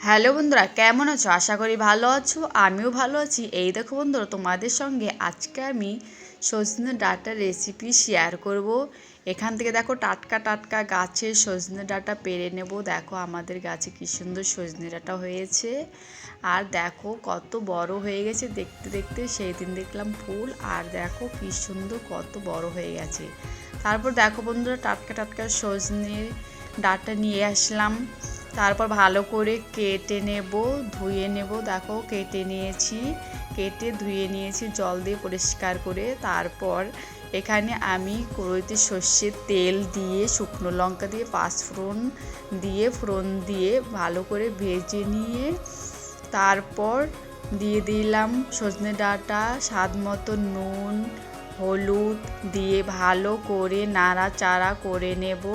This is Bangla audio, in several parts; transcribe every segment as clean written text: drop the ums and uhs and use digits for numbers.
হ্যালো বন্ধুরা, কেমন আছো? আশা করি ভালো আছো। আমিও ভালো আছি। এই দেখো বন্ধুরা, তোমাদের সঙ্গে আজকে আমি সজনে ডাঁটার রেসিপি শেয়ার করব। এখান থেকে দেখো টাটকা টাটকা গাছের সজনে ডাঁটা পেড়ে নেব। দেখো আমাদের গাছে কী সুন্দর সজনে ডাঁটা হয়েছে। আর দেখো কত বড় হয়ে গেছে দেখতে দেখতে। সেই দিন দেখলাম ফুল, আর দেখো কী সুন্দর কত বড় হয়ে গেছে। তারপর দেখো বন্ধুরা, টাটকা টাটকা সজনে ডাঁটা নিয়ে আসলাম। তারপর ভালো করে কেটে নেব, ধুয়ে নেব। দেখো কেটে নিয়েছি, কেটে ধুয়ে নিয়েছি জল দিয়ে পরিষ্কার করে। তারপর এখানে আমি কড়াইতে সর্ষের তেল দিয়ে, শুকনো লঙ্কা দিয়ে, পাঁচফোড়ন দিয়ে ভালো করে ভেজে নিয়ে তারপর দিয়ে দিলাম সজনে ডাঁটা, স্বাদ মতো নুন, হলুদ দিয়ে ভালো করে নাড়াচাড়া করে নেব।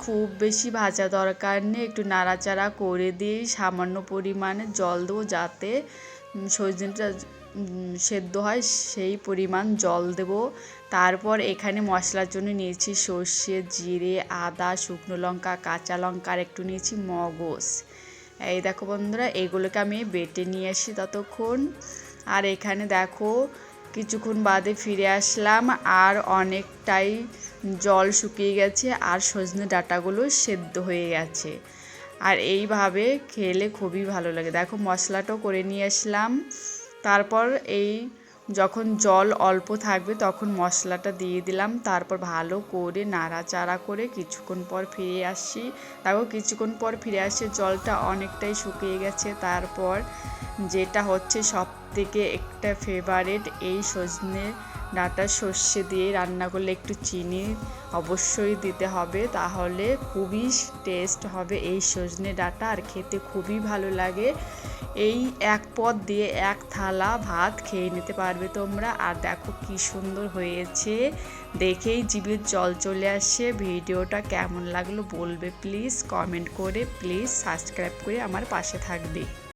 খুব বেশি ভাজা দরকার নেই, একটু নাড়াচাড়া করে দিয়ে সামান্য পরিমাণে জল দেবো, যাতে সজনেটা সেদ্ধ হয়, সেই পরিমাণ জল দেব। তারপর এখানে মশলার জন্য নিয়েছি সর্ষে, জিরে, আদা, শুকনো লঙ্কা, কাঁচা লঙ্কা, আর একটু নিয়েছি মগজ। এই দেখো বন্ধুরা, এগুলোকে আমি বেটে নিয়ে আসি ততক্ষণ। আর এখানে দেখো কিছুক্ষণ বাদে ফিরে আসলাম, আর অনেকটাই জল শুকিয়ে গেছে, আর সজনে ডাঁটাগুলো সেদ্ধ হয়ে গেছে। আর এইভাবে খেলে খুবই ভালো লাগে। দেখো মশলাটাও করে নিয়ে আসলাম। তারপর যখন জল অল্প থাকবে তখন মশলাটা দিয়ে দিলাম। তারপর ভালো করে নাড়াচাড়া করে কিছুক্ষণ পর ফিরে আসি। দেখো কিছুক্ষণ পর ফিরে আসে, জলটা অনেকটাই শুকিয়ে গেছে। তারপর যেটা হচ্ছে সবথেকে একটা ফেভারিট, এই সজনে ডাঁটা সর্ষে দিয়ে রান্না করলে একটু চিনি অবশ্যই দিতে হবে, তাহলে খুবই টেস্ট হবে এই সজনে ডাঁটা, আর খেতে খুবই ভালো লাগে। এই এক পদ দিয়ে এক থালা ভাত খেয়ে নিতে পারবে তোমরা। আর দেখো কি সুন্দর হয়েছে, দেখেই জিভে জল চলে আসছে। ভিডিওটা কেমন লাগলো বলবে প্লিজ, কমেন্ট করে, প্লিজ সাবস্ক্রাইব করে আমার পাশে থাকবে।